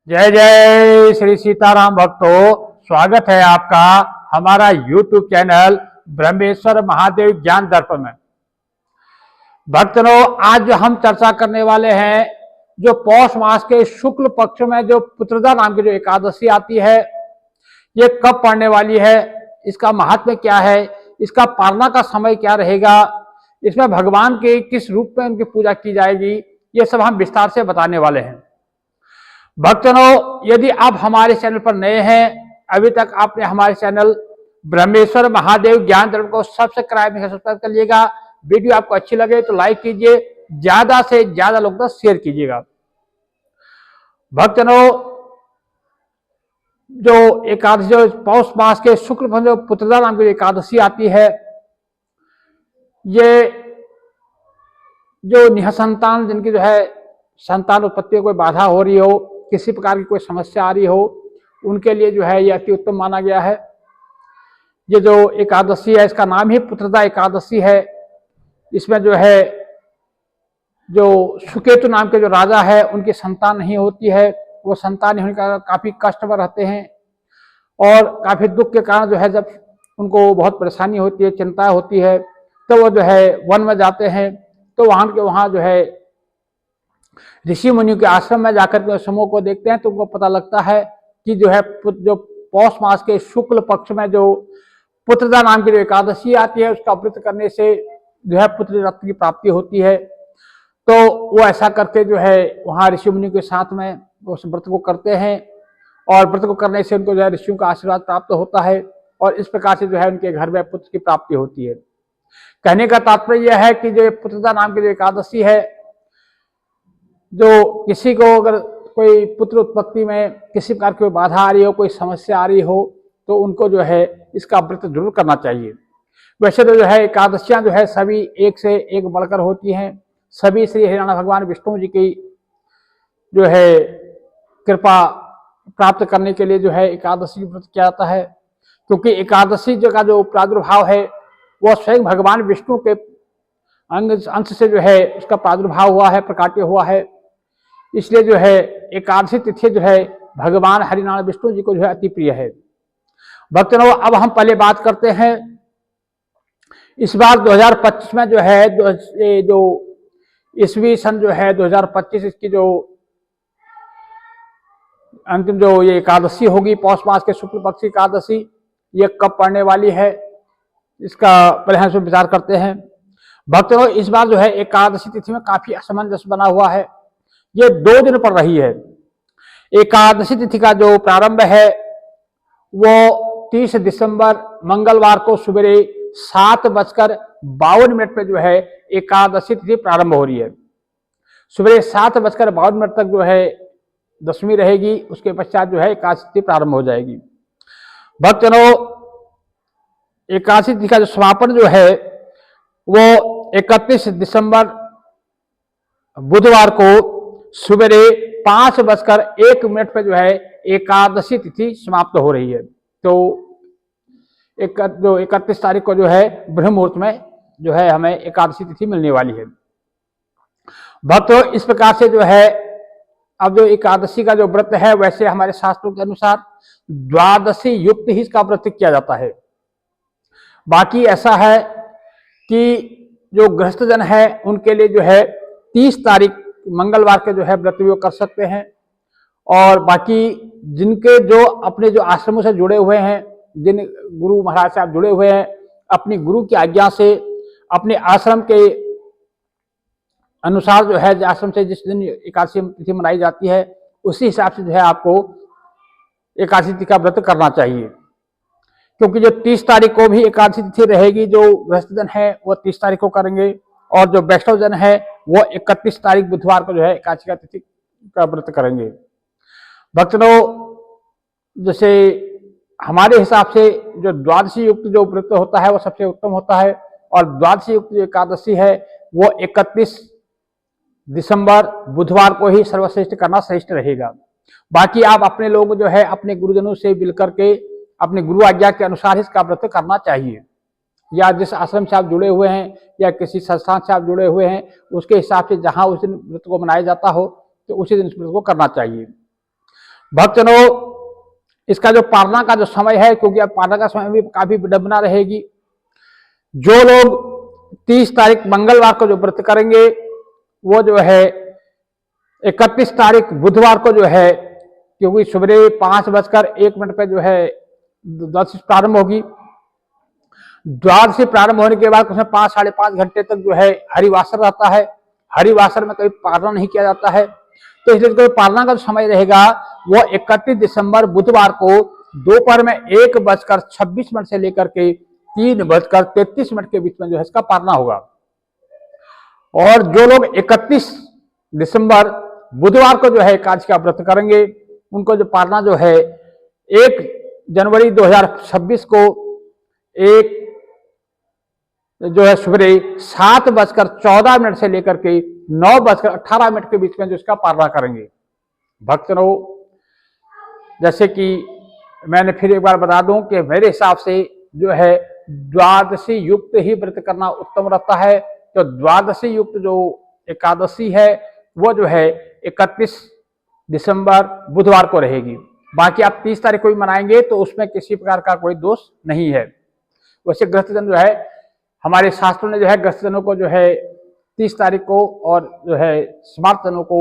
जय जय श्री सीताराम भक्तों, स्वागत है आपका हमारा YouTube चैनल ब्रह्मेश्वर महादेव ज्ञान दर्पण में। भक्तों, आज जो हम चर्चा करने वाले हैं, जो पौष मास के शुक्ल पक्ष में जो पुत्रदा नाम की जो एकादशी आती है, ये कब पड़ने वाली है, इसका महात्म्य क्या है, इसका पालना का समय क्या रहेगा, इसमें भगवान के किस रूप में उनकी पूजा की जाएगी, ये सब हम विस्तार से बताने वाले हैं। भक्तों, यदि आप हमारे चैनल पर नए हैं, अभी तक आपने हमारे चैनल ब्रह्मेश्वर महादेव ज्ञान दर्पण को सब्सक्राइब नहीं सब्सक्राइब कर लीजिएगा। वीडियो आपको अच्छी लगे तो लाइक कीजिए, ज्यादा से ज्यादा लोग तक शेयर कीजिएगा। भक्तों, जो एकादशी जो पौष मास के शुक्ल पक्ष जो पुत्रदा नाम की एकादशी आती है, ये जो निःसंतान जिनकी जो है संतान उत्पत्ति में कोई बाधा हो रही हो, किसी प्रकार की कोई समस्या आ रही हो, उनके लिए जो है यह अति उत्तम माना गया है। ये जो एकादशी है, इसका नाम ही पुत्रदा एकादशी है। इसमें जो है जो सुकेतु नाम के जो राजा है, उनकी संतान नहीं होती है, वो संतान नहीं होने का काफी कष्ट में रहते हैं और काफी दुख के कारण जो है जब उनको बहुत परेशानी होती है, चिंता होती है, तो वो जो है वन में जाते हैं। तो वहाँ जो है ऋषि मुनियों के आश्रम में जाकर के समूह को देखते हैं, तो उनको पता लगता है कि जो है जो पौष मास के शुक्ल पक्ष में जो पुत्रदा नाम की जो एकादशी आती है, उसका व्रत करने से जो है पुत्र रत्न की प्राप्ति होती है। तो वो ऐसा करके जो है वहाँ ऋषि मुनियों के साथ में उस व्रत को करते हैं और व्रत को करने से उनको जो है ऋषियों का आशीर्वाद प्राप्त होता है और इस प्रकार से जो है उनके घर में पुत्र की प्राप्ति होती है। कहने का तात्पर्य यह है कि जो पुत्रदा नाम की जो एकादशी है, जो किसी को अगर कोई पुत्र उत्पत्ति में किसी प्रकार की बाधा आ रही हो, कोई समस्या आ रही हो, तो उनको जो है इसका व्रत जरूर करना चाहिए। वैसे तो जो है एकादशियां जो है सभी एक से एक बढ़कर होती हैं। सभी श्री हरियाणा भगवान विष्णु जी की जो है कृपा प्राप्त करने के लिए जो है एकादशी व्रत किया जाता है, क्योंकि एकादशी का जो प्रादुर्भाव है वह स्वयं भगवान विष्णु के अंश से जो है उसका प्रादुर्भाव हुआ है, प्रकाट्य हुआ है। इसलिए जो है एकादशी तिथि जो है भगवान हरिनारायण विष्णु जी को जो है अति प्रिय है। भक्तों, अब हम पहले बात करते हैं इस बार 2025 में जो है जो ईस्वी सन जो है 2025, इसकी जो अंतिम जो ये एकादशी होगी, पौष मास के शुक्ल पक्ष की एकादशी, ये कब पड़ने वाली है, इसका पहले हम विचार करते हैं। भक्तों, इस बार जो है एकादशी तिथि में काफी असमंजस बना हुआ है। ये 2 दिन पर रही है। एकादशी तिथि का जो प्रारंभ है वो 30 दिसंबर मंगलवार को सवेरे 7:52 पे जो है एकादशी तिथि प्रारंभ हो रही है। सवेरे 7:52 तक जो है दशमी रहेगी, उसके पश्चात जो है एकादशी तिथि प्रारंभ हो जाएगी। भक्तों, एकादशी तिथि का जो समापन जो है वो 31 दिसंबर बुधवार को सवेरे 5:01 पे जो है एकादशी तिथि समाप्त हो रही है। तो जो 31 तारीख को जो है ब्रह्म मुहूर्त में जो है हमें एकादशी तिथि मिलने वाली है। भक्तों, इस प्रकार से जो है अब जो एकादशी का जो व्रत है, वैसे हमारे शास्त्रों के अनुसार द्वादशी युक्त ही इसका व्रत किया जाता है। बाकी ऐसा है कि जो गृहस्थजन है उनके लिए जो है 30 तारीख मंगलवार के जो है व्रत भी कर सकते हैं, और बाकी जिनके जो अपने जो आश्रमों से जुड़े हुए हैं, जिन गुरु महाराज से आप जुड़े हुए हैं, अपनी गुरु की आज्ञा से अपने आश्रम के अनुसार जो है आश्रम से जिस दिन एकादशी तिथि मनाई जाती है उसी हिसाब से जो है आपको एकादशी तिथि का व्रत करना चाहिए। क्योंकि जो 30 तारीख को भी एकादशी तिथि रहेगी, जो गृहस्थजन है वो 30 तारीख को करेंगे और जो वैष्णवजन है वो 31 तारीख बुधवार को जो है एकादशी तिथि का व्रत करेंगे। भक्तों, जैसे हमारे हिसाब से जो द्वादशी युक्त जो व्रत होता है वो सबसे उत्तम होता है, और द्वादशी युक्त जो एकादशी है वो 31 दिसंबर बुधवार को ही सर्वश्रेष्ठ करना श्रेष्ठ रहेगा। बाकी आप अपने लोग जो है अपने गुरुजनों से मिल करके अपने गुरु आज्ञा के अनुसार ही इसका व्रत करना चाहिए, या जिस आश्रम से आप जुड़े हुए हैं या किसी संस्थान से आप जुड़े हुए हैं उसके हिसाब से जहां उस दिन व्रत को मनाया जाता हो तो उसी दिन इस व्रत को करना चाहिए। भक्तजनों, इसका जो पारना का जो समय है, क्योंकि अब पारना का समय भी काफी विडंबना रहेगी। जो लोग 30 तारीख मंगलवार को जो व्रत करेंगे, वो जो है 31 तारीख बुधवार को जो है, क्योंकि सुबह 5:01 पे जो है द्वादशी प्रारंभ होगी। द्वादशी प्रारंभ होने के बाद उसमें 5 साढ़े 5 घंटे तक जो है हरिवासर रहता है। हरिवासर में कभी पारना नहीं किया जाता है, तो इसलिए कोई पारना का जो समय रहेगा वो 31 दिसंबर बुधवार को दोपहर में 1:26 से लेकर के 3:33 के बीच में जो है इसका पारना होगा। और जो लोग 31 दिसंबर बुधवार को जो है एकादशी का व्रत करेंगे, उनको जो पारना जो है 1 जनवरी 2026 को एक जो है सुबह 7:14 से लेकर के 9:18 के बीच में जो इसका पारना करेंगे। भक्तों, जैसे कि मैंने फिर एक बार बता दूं कि मेरे हिसाब से जो है द्वादशी युक्त ही व्रत करना उत्तम रहता है। तो द्वादशी युक्त जो एकादशी है वो जो है 31 दिसंबर बुधवार को रहेगी। बाकी आप 30 तारीख को भी मनाएंगे तो उसमें किसी प्रकार का कोई दोष नहीं है। वैसे ग्रस्तजन जो है, हमारे शास्त्रों ने जो है ग्रस्तजनों को जो है 30 तारीख को और जो है स्मार्तजनों को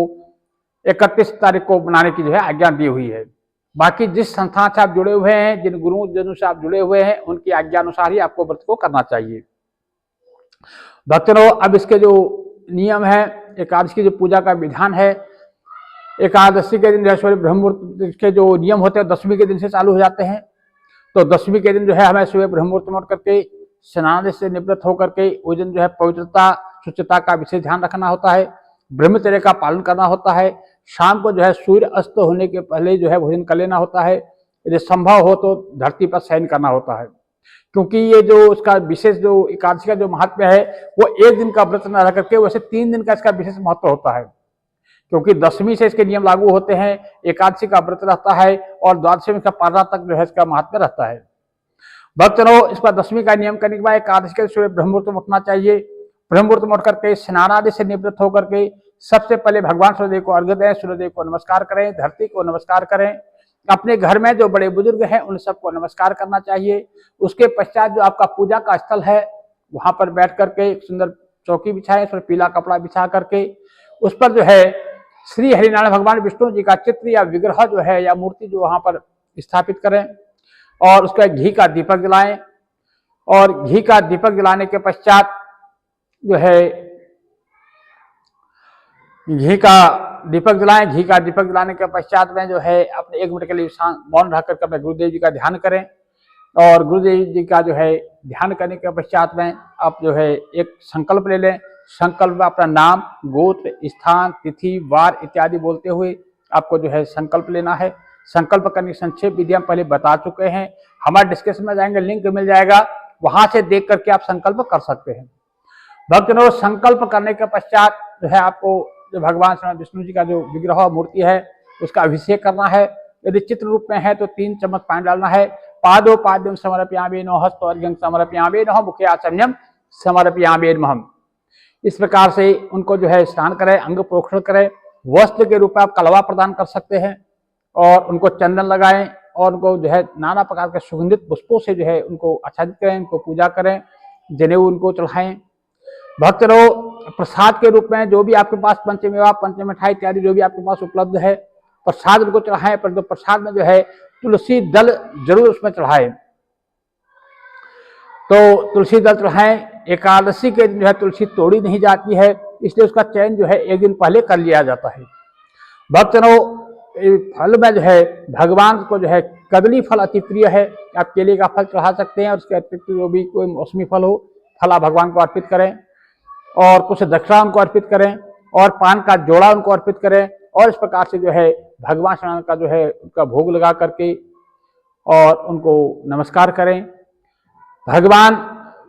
31 तारीख को मनाने की जो है आज्ञा दी हुई है। बाकी जिस संस्थान से आप जुड़े हुए हैं, जिन गुरुजनों से आप जुड़े हुए हैं, उनकी आज्ञा अनुसार ही आपको व्रत को करना चाहिए। भक्तों, अब इसके जो नियम है, एकादशी की जो पूजा का विधान है, एकादशी के दिन सूर्य ब्रह्ममुहूर्त के जो नियम होते हैं 10वीं के दिन से चालू हो जाते हैं। तो 10वीं के दिन जो है हमें सुबह ब्रह्ममुहूर्त में उठ करके स्नान से निवृत्त होकर के उस दिन जो है पवित्रता शुचिता का विशेष ध्यान रखना होता है, ब्रह्मचर्य का पालन करना होता है। शाम को जो है सूर्य अस्त होने के पहले जो है भोजन कर लेना होता है। यदि संभव हो तो धरती पर शयन करना होता है, क्योंकि ये जो उसका विशेष जो एकादशी का जो महत्व है वो एक दिन का व्रत न रह करके वैसे 3 दिन का इसका विशेष महत्व होता है, क्योंकि 10वीं से इसके नियम लागू होते हैं, एकादशी का व्रत रहता है और द्वादशी में पारना तक जो है इसका महत्व रहता है। भक्तों, इस पर 10वीं का नियम करने के बाद एकादशी के सूर्य ब्रह्ममुहूर्त में उठना चाहिए। ब्रह्ममुहूर्त में उठ करके स्नान आदि से निवृत्त होकर के सबसे पहले भगवान सूर्यदेव को अर्घ्य दें, सूर्यदेव को नमस्कार करें, धरती को नमस्कार करें, अपने घर में जो बड़े बुजुर्ग हैं उन सबको नमस्कार करना चाहिए। उसके पश्चात जो आपका पूजा का स्थल है वहां पर बैठ करके एक सुंदर चौकी बिछाएं, उस पर पीला कपड़ा बिछा करके उस पर जो है श्री हरिनारायण भगवान विष्णु जी का चित्र या विग्रह जो है या मूर्ति जो वहां पर स्थापित करें और उसका घी का दीपक जलाएं। और घी का दीपक जलाने के पश्चात जो है घी का दीपक जलाएं। घी का दीपक जलाने के पश्चात में जो है अपने 1 मिनट के लिए मौन रह करके अपने गुरुदेव जी का ध्यान करें। और गुरुदेव जी का जो है ध्यान करने के पश्चात में आप जो है एक संकल्प ले लें। संकल्प में अपना नाम, गोत्र, स्थान, तिथि, वार इत्यादि बोलते हुए आपको जो है संकल्प लेना है। संकल्प करने की संक्षेप विधि हम पहले बता चुके हैं, हमारे डिस्कशन में जाएंगे, लिंक मिल जाएगा, वहां से देख करके आप संकल्प कर सकते हैं। भक्तों, संकल्प करने के पश्चात जो है आपको जो भगवान श्री विष्णु जी का जो विग्रह मूर्ति है उसका अभिषेक करना है। यदि चित्र रूप में है तो 3 चम्मच पानी डालना है। पादो पाद्यम समर्पयामि नमः, हस्तोर्घ्यं समर्पयामि नमः, मुखे आचमनीयम समर्पयामि नमः। इस प्रकार से उनको जो है स्नान करें, अंग प्रोक्षण करें। वस्त्र के रूप में आप कलवा प्रदान कर सकते हैं और उनको चंदन लगाएं और उनको जो है नाना प्रकार के सुगंधित पुष्पों से जो है उनको आच्छादित करें, उनको पूजा करें, जनेऊ उनको चढ़ाएं। भक्तों, प्रसाद के रूप में जो भी आपके पास पंचमेवा, पंचमिठाई इत्यादि जो भी आपके पास उपलब्ध है प्रसाद उनको चढ़ाएं। पर जो प्रसाद में जो है तुलसी दल जरूर उसमें चढ़ाएं। तो तुलसी दल चढ़ाएं। एकादशी के दिन जो है तुलसी तोड़ी नहीं जाती है, इसलिए उसका चयन जो है 1 दिन पहले कर लिया जाता है। भक्तों, फल में जो है भगवान को जो है कदली फल अति प्रिय है। आप केले का फल चढ़ा सकते हैं और उसके अतिरिक्त जो भी कोई मौसमी फल हो, फल आप भगवान को अर्पित करें और कुछ दक्षिणा उनको अर्पित करें और पान का जोड़ा उनको अर्पित करें। और इस प्रकार से जो है भगवान श्री का जो है उनका भोग लगा करके और उनको नमस्कार करें। भगवान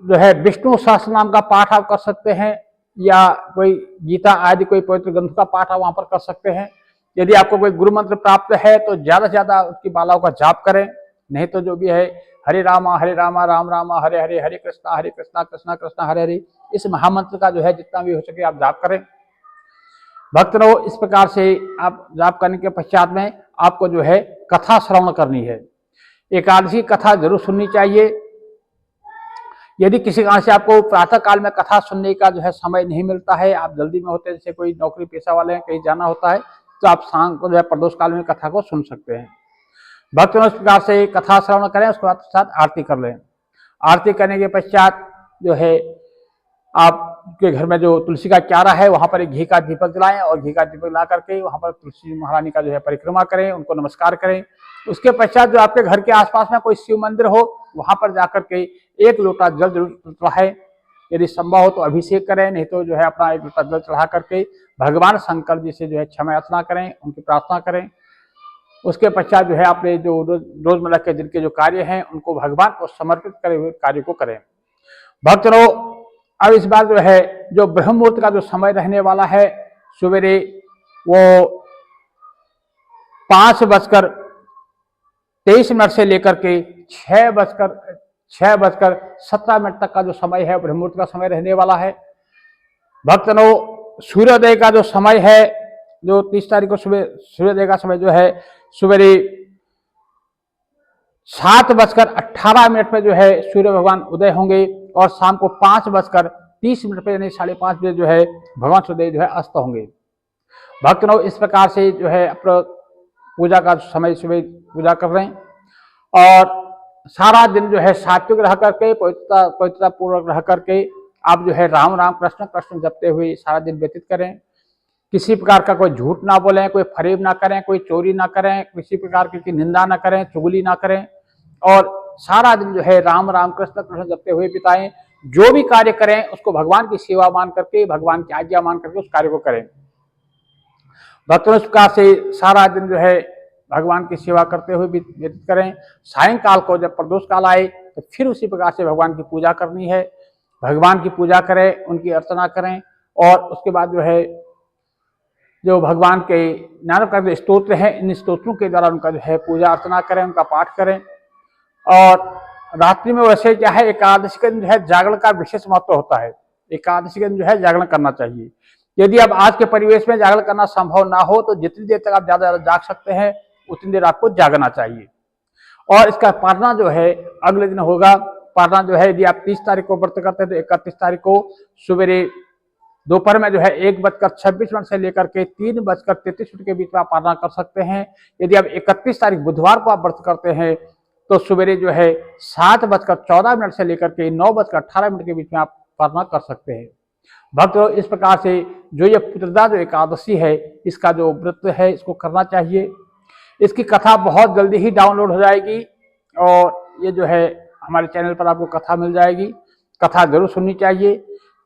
जो है विष्णु सहस्त्र नाम का पाठ आप कर सकते हैं या कोई गीता आदि कोई पवित्र ग्रंथ का पाठ आप वहां पर कर सकते हैं। यदि आपको कोई गुरु मंत्र प्राप्त है तो ज्यादा से ज्यादा उसकी बालाओं का जाप करें, नहीं तो जो भी है हरे रामा राम राम हरे हरे, हरे कृष्णा कृष्णा कृष्णा हरे हरे, इस महामंत्र का जो है जितना भी हो सके आप जाप करें। भक्तों, इस प्रकार से आप जाप करने के पश्चात में आपको जो है कथा श्रवण करनी है। एकादशी कथा जरूर सुननी चाहिए। यदि किसी कारण से आपको प्रातः काल में कथा सुनने का जो है समय नहीं मिलता है, आप जल्दी में होते हैं, जैसे कोई नौकरी पेशा वाले हैं, कहीं जाना होता है, तो आप शाम को जो है प्रदोष काल में कथा को सुन सकते हैं। भक्त इस प्रकार से कथा श्रवण करें, उसके बाद साथ आरती कर लें। आरती करने के पश्चात जो है आपके घर में जो तुलसी का क्यारा है वहां पर एक घी का दीपक जलाएं और घी का दीपक ला करके वहां पर तुलसी महारानी का जो है परिक्रमा करें, उनको नमस्कार करें। उसके पश्चात जो आपके घर के आसपास में कोई शिव मंदिर हो वहां पर जाकर के एक लोटा जल जरूर चढ़ाएं। यदि संभव हो तो अभिषेक करें, नहीं तो जो है अपना एक लोटा जल चढ़ा करके भगवान शंकर जी से जो है क्षमा याचना करें, उनकी प्रार्थना करें। उसके पश्चात जो है अपने जो रोजमर्रा के दिन के जो कार्य हैं उनको भगवान को समर्पित करे हुए कार्य को करें। भक्तों, अब इस बार जो है जो ब्रह्म मुहूर्त का जो समय रहने वाला है सवेरे वो 5:23 से लेकर के 6:17 तक का जो समय है ब्रह्म मुहूर्त का समय रहने वाला है। भक्तों, सूर्योदय का जो समय है जो 30 तारीख को सुबह सूर्योदय का समय जो है सवेरे 7:18 पे जो है सूर्य भगवान उदय होंगे और शाम को 5:30 पे यानी 5:30 बजे जो है भगवान सूर्योदय जो है अस्त होंगे। भक्तों, इस प्रकार से जो है अपना पूजा का समय सुबह पूजा कर रहे हैं और सारा दिन जो है सात्विक रह करके पवित्रता पूर्वक रह करके आप जो है राम राम कृष्ण कृष्ण जपते हुए सारा दिन व्यतीत करें। किसी प्रकार का कोई झूठ ना बोलें, कोई फरेब ना करें, कोई चोरी ना करें, किसी प्रकार की निंदा ना करें, चुगली ना करें और सारा दिन जो है राम राम कृष्ण कृष्ण जपते हुए बिताएं। जो भी कार्य करें उसको भगवान की सेवा मान करके, भगवान की आज्ञा मान करके उस कार्य को करें। भक्तों, इस प्रकार से सारा दिन जो है भगवान की सेवा करते हुए व्यतीत करें। सायंकाल को जब प्रदोष काल आए तो फिर उसी प्रकार से भगवान की पूजा करनी है। भगवान की पूजा करें, उनकी अर्चना करें और उसके बाद जो है जो भगवान के नाना प्रकार के स्तोत्र हैं इन स्तोत्रों के द्वारा उनका जो है पूजा अर्चना करें, उनका पाठ करें। और रात्रि में वैसे क्या है एकादशी के दिन जो है जागरण का विशेष महत्व होता है। एकादशी के दिन जो है जागरण करना चाहिए। यदि अब आज के परिवेश में जागरण करना संभव ना हो तो जितनी देर तक आप ज्यादा जाग सकते हैं उतनी देर आपको जागना चाहिए। और इसका पारना जो है अगले दिन होगा। पारना जो है यदि आप 30 तारीख को व्रत करते हैं तो 31 तारीख को सवेरे दोपहर में जो है 1:26 से लेकर के 3:33 के बीच में आप पारना कर सकते हैं। यदि आप 31 तारीख बुधवार को आप व्रत करते हैं तो सवेरे जो है 7:14 से लेकर के 9:18 के बीच में आप पारना कर सकते हैं। भक्तों, इस प्रकार से जो ये पुत्रदा जो एकादशी है इसका जो व्रत है इसको करना चाहिए। इसकी कथा बहुत जल्दी ही डाउनलोड हो जाएगी और ये जो है हमारे चैनल पर आपको कथा मिल जाएगी। कथा जरूर सुननी चाहिए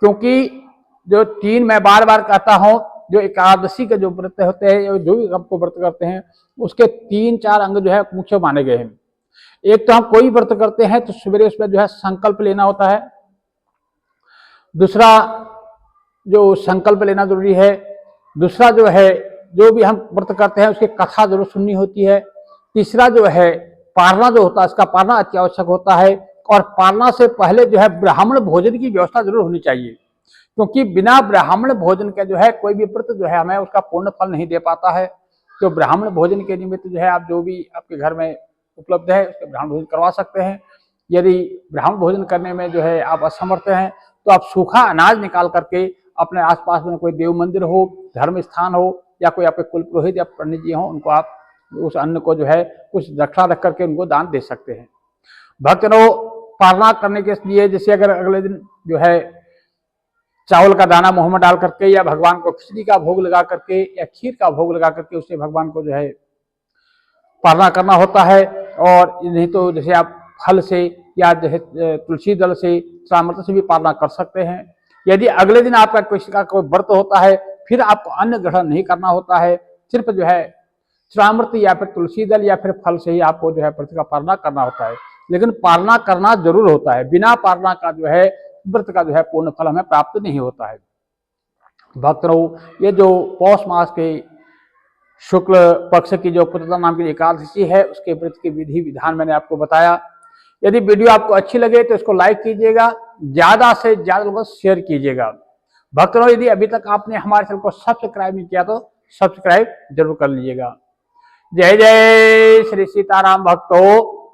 क्योंकि जो 3 मैं बार बार कहता हूँ जो एकादशी के जो व्रत होते हैं जो भी आपको व्रत करते हैं उसके 3-4 अंग जो है मुख्य माने गए हैं। एक तो हम कोई व्रत करते हैं तो सवेरे उसमें जो है संकल्प लेना होता है। दूसरा जो संकल्प लेना जरूरी है। दूसरा जो है जो भी हम व्रत करते हैं उसकी कथा जरूर सुननी होती है। तीसरा जो है पारना जो होता है इसका पारना अति आवश्यक होता है और पारना से पहले जो है ब्राह्मण भोजन की व्यवस्था जरूर होनी चाहिए क्योंकि बिना ब्राह्मण भोजन के जो है कोई भी व्रत जो है हमें उसका पूर्ण फल नहीं दे पाता है। तो ब्राह्मण भोजन के निमित्त जो है आप जो भी आपके घर में उपलब्ध है उसके ब्राह्मण भोजन करवा सकते हैं। यदि ब्राह्मण भोजन करने में जो है आप असमर्थ हैं तो आप सूखा अनाज निकाल करके अपने आसपास में कोई देव मंदिर हो, धर्म स्थान हो या कोई आपके कुल पुरोहित या पंडित जी हो उनको आप उस अन्न को जो है कुछ रखा रख करके उनको दान दे सकते हैं। भक्तों, पारना करने के लिए जैसे अगर अगले दिन जो है चावल का दाना मुंह में डाल करके या भगवान को खिचड़ी का भोग लगा करके या खीर का भोग लगा करके उससे भगवान को जो है पारना करना होता है। और नहीं तो जैसे आप फल से या जैसे तुलसी दल से सामर्थ्य से भी पारना कर सकते हैं। यदि अगले दिन आपका किसी का कोई व्रत होता है फिर आपको अन्न ग्रहण नहीं करना होता है, सिर्फ जो है श्रामृत या फिर तुलसी दल या फिर फल से ही आपको जो है व्रत का पालना करना होता है। लेकिन पालना करना जरूर होता है। बिना पालना का जो है व्रत का जो है पूर्ण फल हमें प्राप्त नहीं होता है। भक्तों, ये जो पौष मास के शुक्ल पक्ष की जो पुत्रदा नाम की एकादशी है उसके व्रत की विधि विधान मैंने आपको बताया। यदि वीडियो आपको अच्छी लगे तो इसको लाइक कीजिएगा, ज्यादा से ज्यादा लोगों को शेयर कीजिएगा। भक्तों, यदि अभी तक आपने हमारे चैनल को सब्सक्राइब नहीं किया तो सब्सक्राइब जरूर कर लीजिएगा। जय जय श्री सीताराम भक्तों।